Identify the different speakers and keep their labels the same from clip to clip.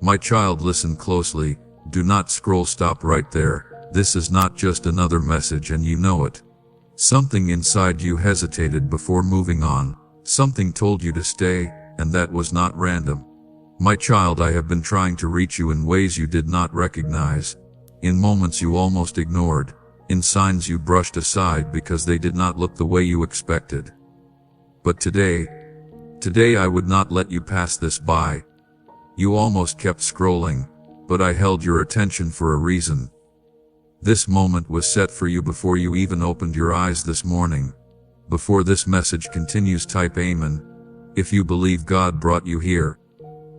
Speaker 1: My child, listen closely. Do not scroll, stop right there. This is not just another message and you know it. Something inside you hesitated before moving on. Something told you to stay, and that was not random. My child, I have been trying to reach you in ways you did not recognize, in moments you almost ignored, in signs you brushed aside because they did not look the way you expected. But today I would not let you pass this by. You almost kept scrolling, but I held your attention for a reason. This moment was set for you before you even opened your eyes this morning. Before this message continues, type Amen if you believe God brought you here.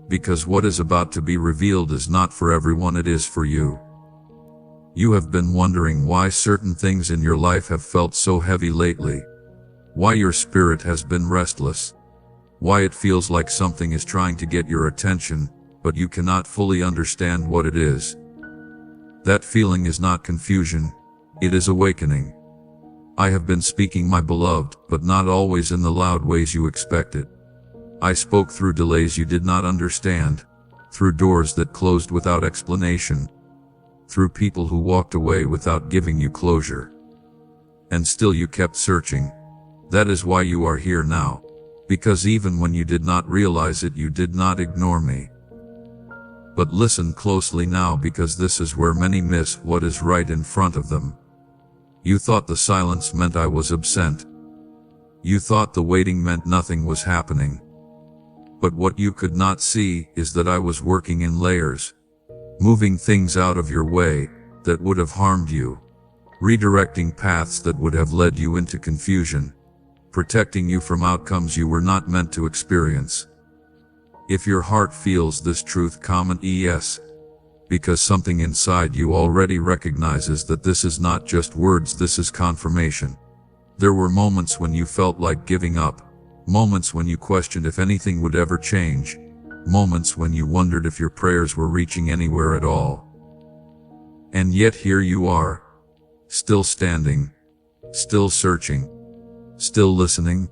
Speaker 1: Because what is about to be revealed is not for everyone, it is for you. You have been wondering why certain things in your life have felt so heavy lately. Why your spirit has been restless. Why it feels like something is trying to get your attention, but you cannot fully understand what it is. That feeling is not confusion, it is awakening. I have been speaking, my beloved, but not always in the loud ways you expected. I spoke through delays you did not understand, through doors that closed without explanation, through people who walked away without giving you closure. And still you kept searching. That is why you are here now. Because even when you did not realize it, you did not ignore me. But listen closely now, because this is where many miss what is right in front of them. You thought the silence meant I was absent. You thought the waiting meant nothing was happening. But what you could not see is that I was working in layers, moving things out of your way that would have harmed you, redirecting paths that would have led you into confusion, protecting you from outcomes you were not meant to experience. If your heart feels this truth, comment yes, because something inside you already recognizes that this is not just words, this is confirmation. There were moments when you felt like giving up, moments when you questioned if anything would ever change, moments when you wondered if your prayers were reaching anywhere at all. And yet here you are, still standing, still searching, still listening.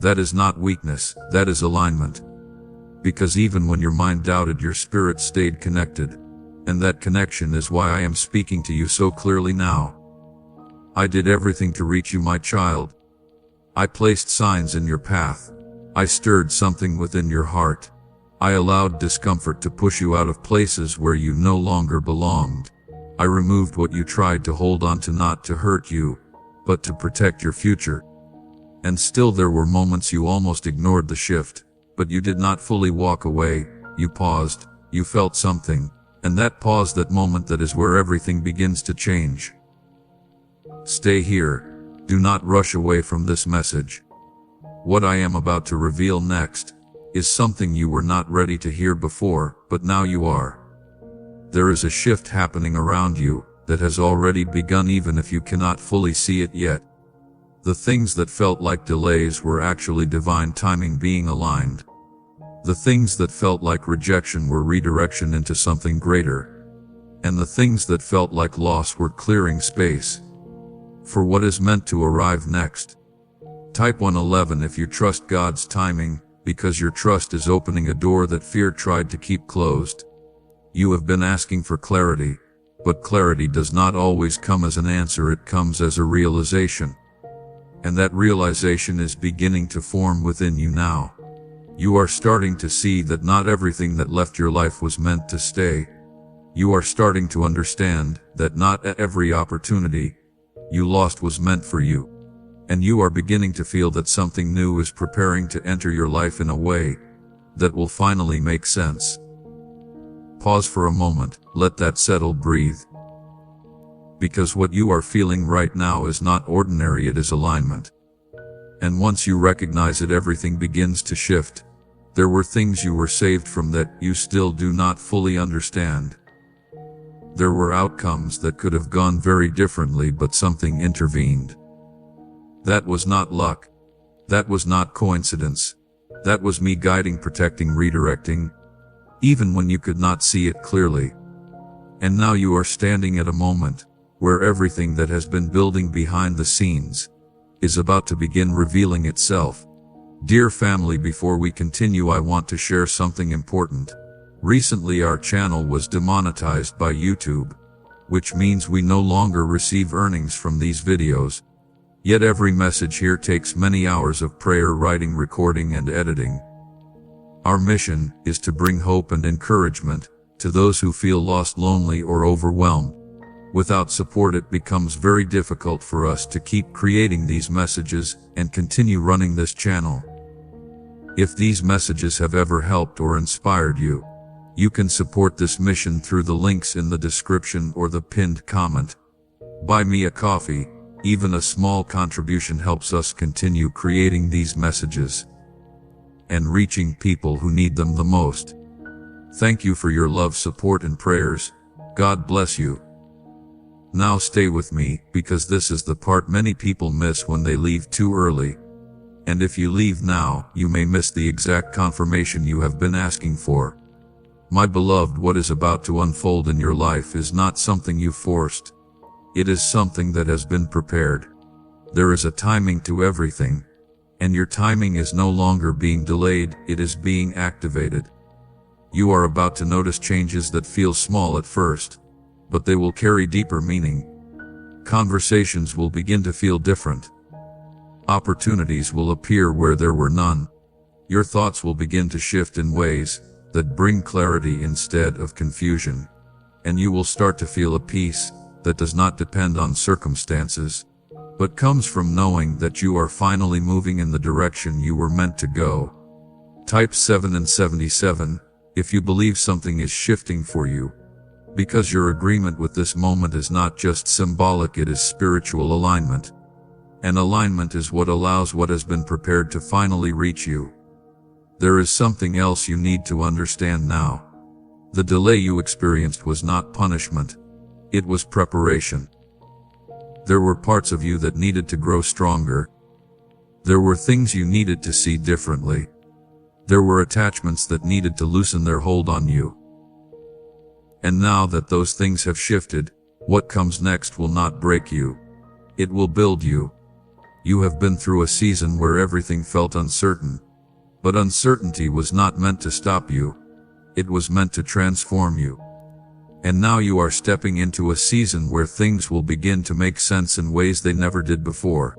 Speaker 1: That is not weakness, that is alignment. Because even when your mind doubted, your spirit stayed connected. And that connection is why I am speaking to you so clearly now. I did everything to reach you, my child. I placed signs in your path. I stirred something within your heart. I allowed discomfort to push you out of places where you no longer belonged. I removed what you tried to hold on to, not to hurt you, but to protect your future. And still there were moments you almost ignored the shift, but you did not fully walk away. You paused, you felt something. And that pause, that moment, that is where everything begins to change. Stay here. Do not rush away from this message. What I am about to reveal next is something you were not ready to hear before, but now you are. There is a shift happening around you that has already begun, even if you cannot fully see it yet. The things that felt like delays were actually divine timing being aligned. The things that felt like rejection were redirection into something greater. And the things that felt like loss were clearing space for what is meant to arrive next. Type 111 if you trust God's timing, because your trust is opening a door that fear tried to keep closed. You have been asking for clarity, but clarity does not always come as an answer, it comes as a realization. And that realization is beginning to form within you now. You are starting to see that not everything that left your life was meant to stay. You are starting to understand that not every opportunity you lost was meant for you. And you are beginning to feel that something new is preparing to enter your life in a way that will finally make sense. Pause for a moment, let that settle, breathe. Because what you are feeling right now is not ordinary, it is alignment. And once you recognize it, everything begins to shift. There were things you were saved from that you still do not fully understand. There were outcomes that could have gone very differently, but something intervened. That was not luck. That was not coincidence. That was me guiding, protecting, redirecting, even when you could not see it clearly. And now you are standing at a moment where everything that has been building behind the scenes is about to begin revealing itself. Dear family, before we continue, I want to share something important. Recently our channel was demonetized by YouTube, which means we no longer receive earnings from these videos. Yet every message here takes many hours of prayer, writing, recording, and editing. Our mission is to bring hope and encouragement to those who feel lost, lonely, or overwhelmed. Without support, it becomes very difficult for us to keep creating these messages and continue running this channel. If these messages have ever helped or inspired you, you can support this mission through the links in the description or the pinned comment. Buy me a coffee. Even a small contribution helps us continue creating these messages and reaching people who need them the most. Thank you for your love, support, and prayers. God bless you. Now stay with me, because this is the part many people miss when they leave too early. And if you leave now, you may miss the exact confirmation you have been asking for. My beloved, what is about to unfold in your life is not something you forced. It is something that has been prepared. There is a timing to everything, and your timing is no longer being delayed, it is being activated. You are about to notice changes that feel small at first, but they will carry deeper meaning. Conversations will begin to feel different. Opportunities will appear where there were none. Your thoughts will begin to shift in ways that bring clarity instead of confusion, and you will start to feel a peace that does not depend on circumstances, but comes from knowing that you are finally moving in the direction you were meant to go. Type 7 and 77 if you believe something is shifting for you, because your agreement with this moment is not just symbolic, it is spiritual alignment. And alignment is what allows what has been prepared to finally reach you. There is something else you need to understand now. The delay you experienced was not punishment. It was preparation. There were parts of you that needed to grow stronger. There were things you needed to see differently. There were attachments that needed to loosen their hold on you. And now that those things have shifted, what comes next will not break you. It will build you. You have been through a season where everything felt uncertain. But uncertainty was not meant to stop you. It was meant to transform you. And now you are stepping into a season where things will begin to make sense in ways they never did before.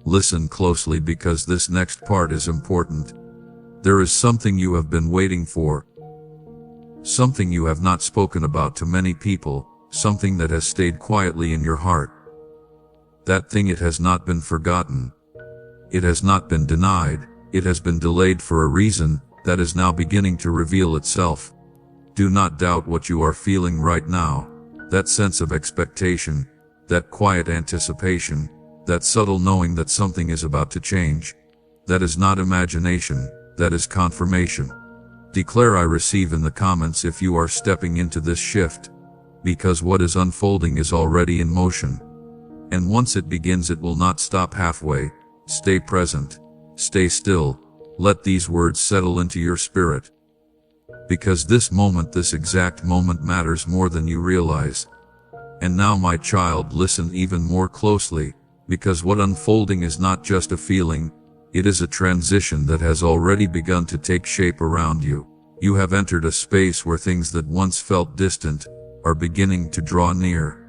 Speaker 1: Listen closely, because this next part is important. There is something you have been waiting for. Something you have not spoken about to many people, something that has stayed quietly in your heart. That thing, it has not been forgotten. It has not been denied. It has been delayed for a reason that is now beginning to reveal itself. Do not doubt what you are feeling right now. That sense of expectation, that quiet anticipation, that subtle knowing that something is about to change. That is not imagination, that is confirmation. Declare I receive in the comments if you are stepping into this shift, because what is unfolding is already in motion. And once it begins, it will not stop halfway. Stay present. Stay still. Let these words settle into your spirit. Because this moment, this exact moment, matters more than you realize. And now, my child, listen even more closely, because what unfolding is not just a feeling, it is a transition that has already begun to take shape around you. You have entered a space where things that once felt distant are beginning to draw near.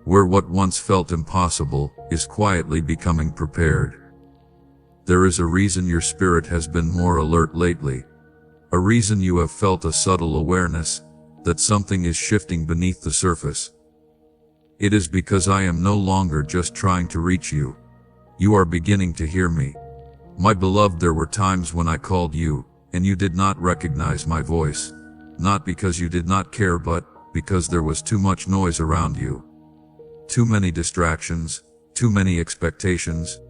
Speaker 1: Where what once felt impossible is quietly becoming prepared. There is a reason your spirit has been more alert lately. A reason you have felt a subtle awareness that something is shifting beneath the surface. It is because I am no longer just trying to reach you. You are beginning to hear me. My beloved, there were times when I called you, and you did not recognize my voice. Not because you did not care, but because there was too much noise around you. Too many distractions, too many expectations,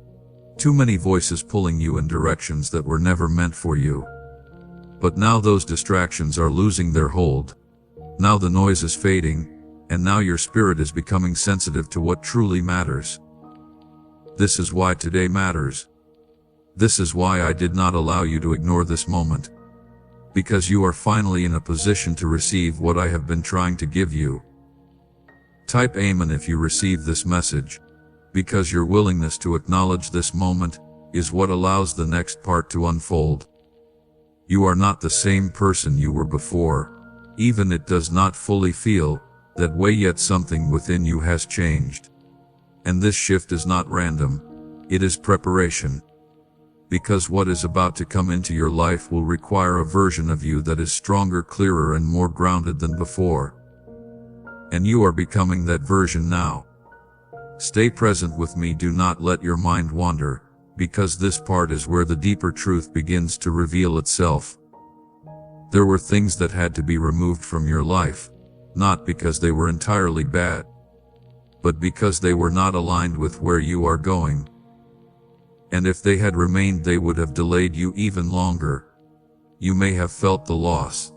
Speaker 1: too many voices pulling you in directions that were never meant for you. But now those distractions are losing their hold. Now the noise is fading, and now your spirit is becoming sensitive to what truly matters. This is why today matters. This is why I did not allow you to ignore this moment. Because you are finally in a position to receive what I have been trying to give you. Type Amen if you receive this message, because your willingness to acknowledge this moment is what allows the next part to unfold. You are not the same person you were before. Even it does not fully feel that way, yet something within you has changed. And this shift is not random. It is preparation. Because what is about to come into your life will require a version of you that is stronger, clearer, and more grounded than before. And you are becoming that version now. Stay present with me. Do not let your mind wander, because this part is where the deeper truth begins to reveal itself. There were things that had to be removed from your life, not because they were entirely bad, but because they were not aligned with where you are going. And if they had remained, they would have delayed you even longer. You may have felt the loss.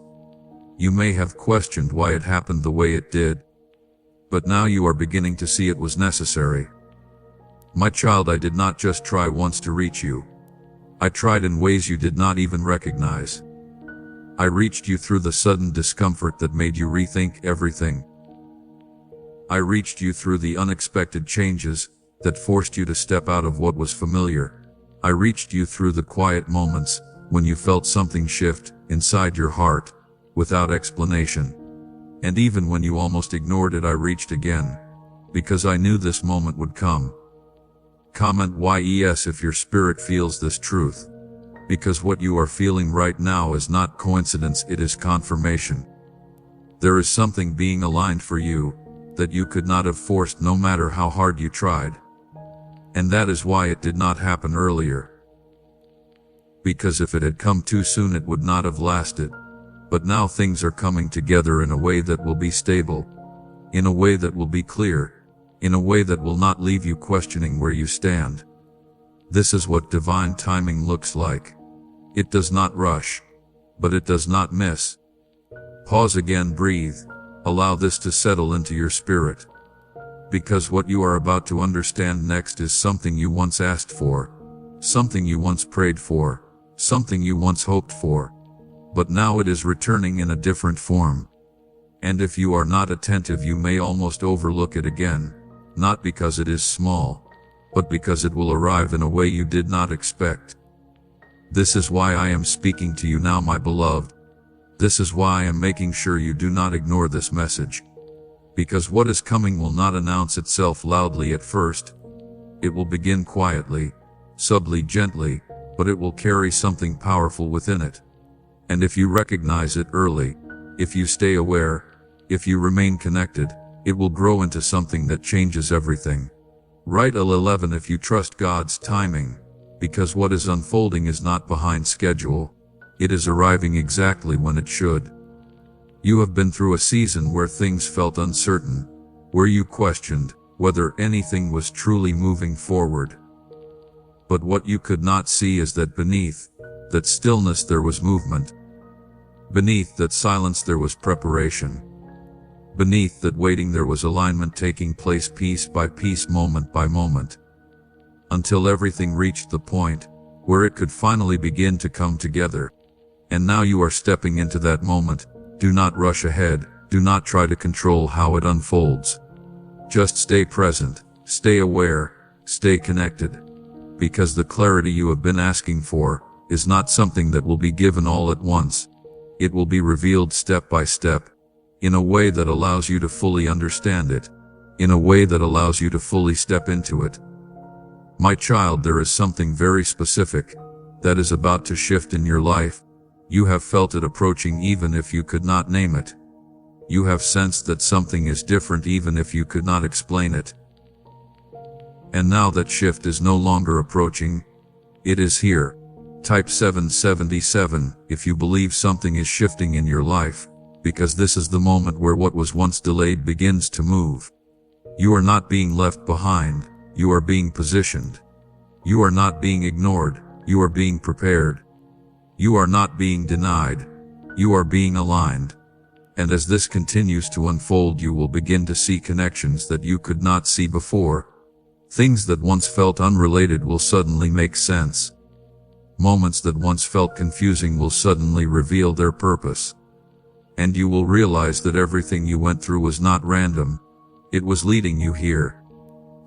Speaker 1: You may have questioned why it happened the way it did. But now you are beginning to see it was necessary. My child, I did not just try once to reach you. I tried in ways you did not even recognize. I reached you through the sudden discomfort that made you rethink everything. I reached you through the unexpected changes that forced you to step out of what was familiar. I reached you through the quiet moments when you felt something shift inside your heart without explanation. And even when you almost ignored it, I reached again, because I knew this moment would come. Comment yes if your spirit feels this truth, because what you are feeling right now is not coincidence, it is confirmation. There is something being aligned for you that you could not have forced no matter how hard you tried. And that is why it did not happen earlier. Because if it had come too soon, it would not have lasted. But now things are coming together in a way that will be stable, in a way that will be clear, in a way that will not leave you questioning where you stand. This is what divine timing looks like. It does not rush, but it does not miss. Pause again, breathe, allow this to settle into your spirit. Because what you are about to understand next is something you once asked for, something you once prayed for, something you once hoped for. But now it is returning in a different form. And if you are not attentive, you may almost overlook it again, not because it is small, but because it will arrive in a way you did not expect. This is why I am speaking to you now, my beloved. This is why I am making sure you do not ignore this message. Because what is coming will not announce itself loudly at first. It will begin quietly, subtly, gently, but it will carry something powerful within it. And if you recognize it early, if you stay aware, if you remain connected, it will grow into something that changes everything. Write 11 if you trust God's timing, because what is unfolding is not behind schedule. It is arriving exactly when it should. You have been through a season where things felt uncertain, where you questioned whether anything was truly moving forward. But what you could not see is that beneath that stillness there was movement. Beneath that silence there was preparation. Beneath that waiting there was alignment taking place piece by piece, moment by moment, until everything reached the point where it could finally begin to come together. And now you are stepping into that moment. Do not rush ahead. Do not try to control how it unfolds. Just stay present, stay aware, stay connected. Because the clarity you have been asking for is not something that will be given all at once. It will be revealed step by step, in a way that allows you to fully understand it, in a way that allows you to fully step into it. My child, there is something very specific that is about to shift in your life. You have felt it approaching even if you could not name it. You have sensed that something is different even if you could not explain it. And now that shift is no longer approaching. It is here. Type 777 if you believe something is shifting in your life, because this is the moment where what was once delayed begins to move. You are not being left behind, you are being positioned. You are not being ignored, you are being prepared. You are not being denied, you are being aligned. And as this continues to unfold, you will begin to see connections that you could not see before. Things that once felt unrelated will suddenly make sense. Moments that once felt confusing will suddenly reveal their purpose. And you will realize that everything you went through was not random. It was leading you here.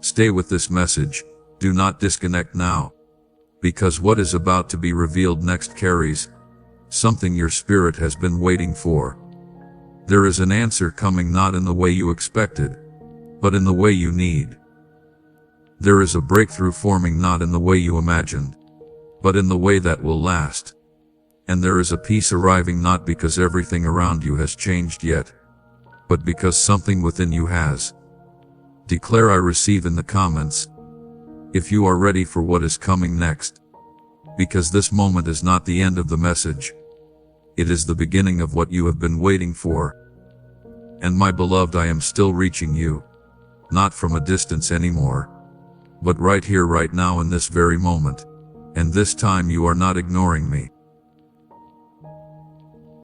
Speaker 1: Stay with this message. Do not disconnect now. Because what is about to be revealed next carries something your spirit has been waiting for. There is an answer coming, not in the way you expected, but in the way you need. There is a breakthrough forming, not in the way you imagined, but in the way that will last. And there is a peace arriving, not because everything around you has changed yet, but because something within you has. Declare I receive in the comments if you are ready for what is coming next, because this moment is not the end of the message. It is the beginning of what you have been waiting for. And my beloved, I am still reaching you, not from a distance anymore, but right here, right now, in this very moment. And this time you are not ignoring me.